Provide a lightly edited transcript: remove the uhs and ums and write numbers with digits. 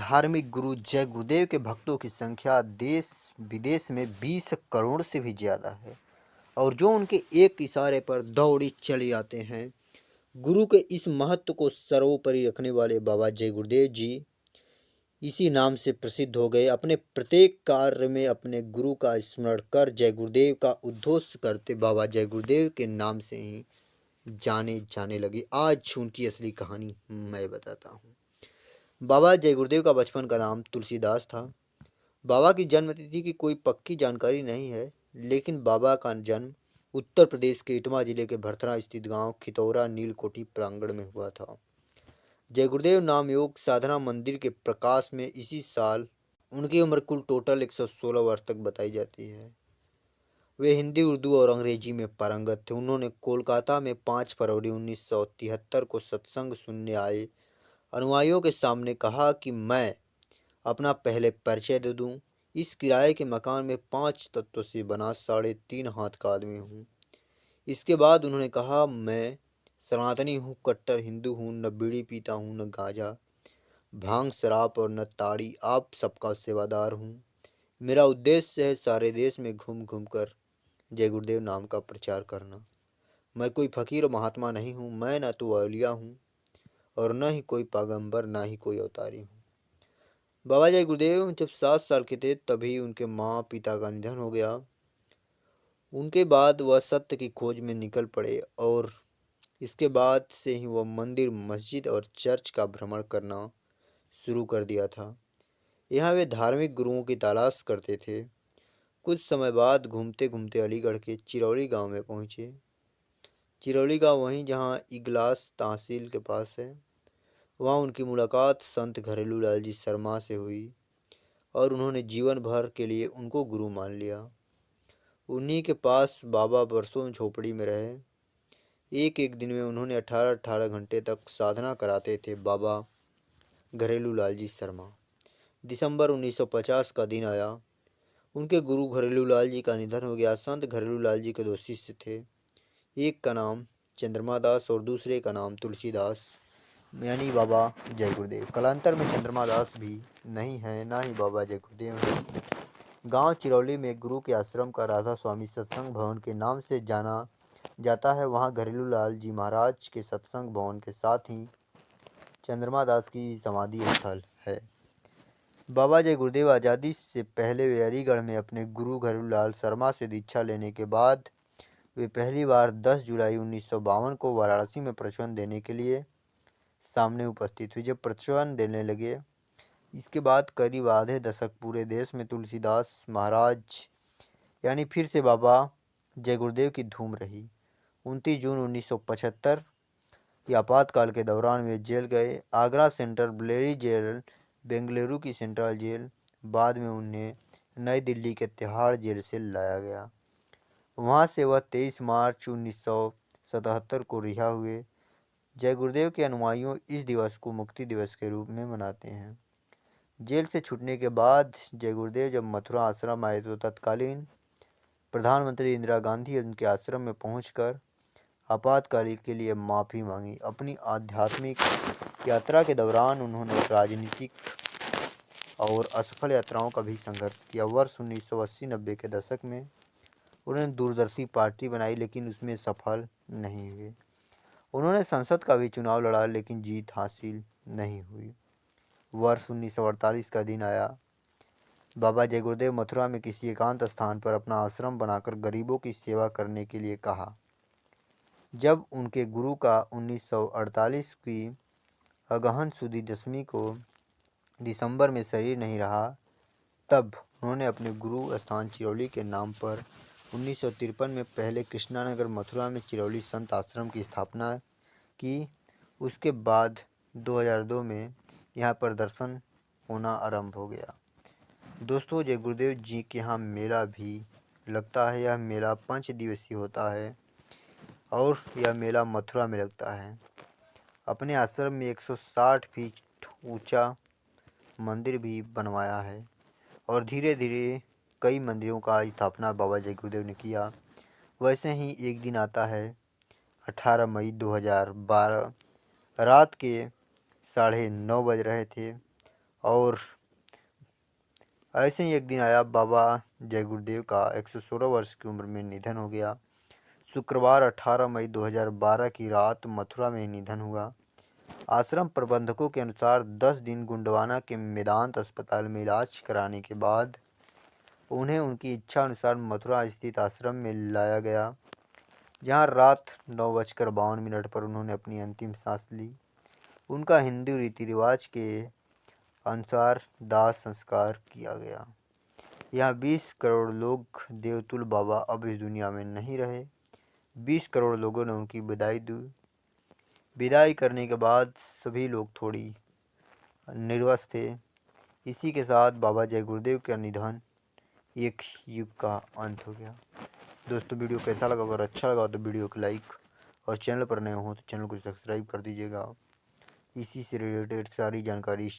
धार्मिक गुरु जय गुरुदेव के भक्तों की संख्या देश विदेश में 20 करोड़ से भी ज़्यादा है और जो उनके एक इशारे पर दौड़ी चले आते हैं। गुरु के इस महत्व को सर्वोपरि रखने वाले बाबा जय गुरुदेव जी इसी नाम से प्रसिद्ध हो गए। अपने प्रत्येक कार्य में अपने गुरु का स्मरण कर जय गुरुदेव का उद्घोष करते बाबा जय गुरुदेव के नाम से ही जाने जाने लगे। आज उनकी असली कहानी मैं बताता हूँ। बाबा जय गुरुदेव का बचपन का नाम तुलसीदास था। बाबा की जन्म तिथि की कोई पक्की जानकारी नहीं है, लेकिन बाबा का जन्म उत्तर प्रदेश के इटवा जिले के भरथरा स्थित गांव खितौरा नीलकोठी प्रांगण में हुआ था। जय गुरुदेव नाम योग साधना मंदिर के प्रकाश में इसी साल उनकी उम्र कुल टोटल 116 वर्ष तक बताई जाती है। वे हिंदी, उर्दू और अंग्रेजी में पारंगत थे। उन्होंने कोलकाता में 5 फरवरी 1973 को सत्संग सुनने आए अनुयायियों के सामने कहा कि मैं अपना पहले परिचय दे दूं। इस किराए के मकान में 5 तत्वों से बना 3.5 हाथ का आदमी हूँ। इसके बाद उन्होंने कहा, मैं सनातनी हूँ, कट्टर हिंदू हूँ, न बीड़ी पीता हूँ, न गांजा, भांग, शराब और न ताड़ी, आप सबका सेवादार हूँ। मेरा उद्देश्य है सारे देश में घूम घूम कर जय गुरुदेव नाम का प्रचार करना। मैं कोई फकीर महात्मा नहीं हूँ, मैं न तो औलिया हूँ और न ही कोई पैगंबर, न ही कोई अवतारी हूँ। बाबा जय गुरुदेव जब 7 साल के थे तभी उनके माँ पिता का निधन हो गया। उनके बाद वह सत्य की खोज में निकल पड़े और इसके बाद से ही वह मंदिर, मस्जिद और चर्च का भ्रमण करना शुरू कर दिया था। यहाँ वे धार्मिक गुरुओं की तलाश करते थे। कुछ समय बाद घूमते घूमते अलीगढ़ के चिरौली गांव में पहुंचे। चिरौली गांव वहीं जहां इगलास तहसील के पास है। वहां उनकी मुलाकात संत घरेलू लाल जी शर्मा से हुई और उन्होंने जीवन भर के लिए उनको गुरु मान लिया। उन्हीं के पास बाबा वर्षों झोपड़ी में रहे। एक एक दिन में उन्होंने 18-18 घंटे तक साधना कराते थे बाबा घरेलू लाल जी शर्मा। दिसंबर 1950 का दिन आया। उनके गुरु घरेलू लाल जी का निधन हो गया। संत घरेलू लाल जी के 2 शिष्य थे। एक का नाम चंद्रमा दास और दूसरे का नाम तुलसीदास, यानी बाबा जय गुरुदेव। कालांतर में चंद्रमा दास भी नहीं है, ना ही बाबा जय गुरुदेव हैं। गांव चिरौली में गुरु के आश्रम का राधा स्वामी सत्संग भवन के नाम से जाना जाता है। वहां घरेलू लाल जी महाराज के सत्संग भवन के साथ ही चंद्रमा दास की समाधि स्थल है। बाबा जय गुरुदेव आज़ादी से पहले वे अलीगढ़ में अपने गुरु घरेलू लाल शर्मा से दीक्षा लेने के बाद वे पहली बार 10 जुलाई 1952 को वाराणसी में प्रवचन देने के लिए सामने उपस्थित हुए। जब प्रवचन देने लगे, इसके बाद करीब आधे दशक पूरे देश में तुलसीदास महाराज यानी फिर से बाबा जय गुरुदेव की धूम रही। 29 जून 1975 की आपातकाल के दौरान वे जेल गए। आगरा सेंट्रल ब्लेरी जेल, बेंगलुरु की सेंट्रल जेल, बाद में उन्हें नई दिल्ली के तिहाड़ जेल से लाया गया। वहां से वह 23 मार्च 1977 को रिहा हुए। जय गुरुदेव के अनुयायी इस दिवस को मुक्ति दिवस के रूप में मनाते हैं। जेल से छूटने के बाद जय गुरुदेव जब मथुरा आश्रम आए तो तत्कालीन प्रधानमंत्री इंदिरा गांधी उनके आश्रम में पहुंचकर आपातकाल के लिए माफ़ी मांगी। अपनी आध्यात्मिक यात्रा के दौरान उन्होंने राजनीतिक और असफल यात्राओं का भी संघर्ष किया। वर्ष 1980-90 के दशक में उन्होंने दूरदर्शी पार्टी बनाई, लेकिन उसमें सफल नहीं हुए। उन्होंने संसद का भी चुनाव लड़ा, लेकिन जीत हासिल नहीं हुई। वर्ष 1948 का दिन आया। बाबा जय गुरुदेव मथुरा में किसी एकांत स्थान पर अपना आश्रम बनाकर गरीबों की सेवा करने के लिए कहा। जब उनके गुरु का 1948 की अगहन सुदी दशमी को दिसंबर में शरीर नहीं रहा, तब उन्होंने अपने गुरु स्थान चिरौली के नाम पर 1953 में पहले कृष्णानगर मथुरा में चिरौली संत आश्रम की स्थापना की। उसके बाद 2002 में यहाँ पर दर्शन होना आरंभ हो गया। दोस्तों, जय गुरुदेव जी के यहाँ मेला भी लगता है। यह मेला 5 दिवसीय होता है और यह मेला मथुरा में लगता है। अपने आश्रम में 160 फीट ऊंचा मंदिर भी बनवाया है और धीरे धीरे कई मंदिरों का स्थापना बाबा जय गुरुदेव ने किया। वैसे ही एक दिन आता है 18 मई 2012, रात के 9:30 बज रहे थे और ऐसे ही एक दिन आया, बाबा जय गुरुदेव का 116 वर्ष की उम्र में निधन हो गया। शुक्रवार 18 मई 2012 की रात मथुरा में निधन हुआ। आश्रम प्रबंधकों के अनुसार 10 दिन गोंडवाना के मेदांत अस्पताल में इलाज कराने के बाद उन्हें उनकी इच्छा अनुसार मथुरा स्थित आश्रम में लाया गया, जहां रात 9:52 पर उन्होंने अपनी अंतिम सांस ली। उनका हिंदू रीति रिवाज के अनुसार दाह संस्कार किया गया। यहाँ 20 करोड़ लोग, देवतुल्य बाबा अब इस दुनिया में नहीं रहे। 20 करोड़ लोगों ने उनकी विदाई दी। विदाई करने के बाद सभी लोग थोड़ी निर्वस थे। इसी के साथ बाबा जय गुरुदेव का निधन एक युग का अंत हो गया। दोस्तों, वीडियो कैसा लगा? अगर अच्छा लगा तो वीडियो को लाइक, और चैनल पर नए हो तो चैनल को सब्सक्राइब कर दीजिएगा। इसी से रिलेटेड सारी जानकारी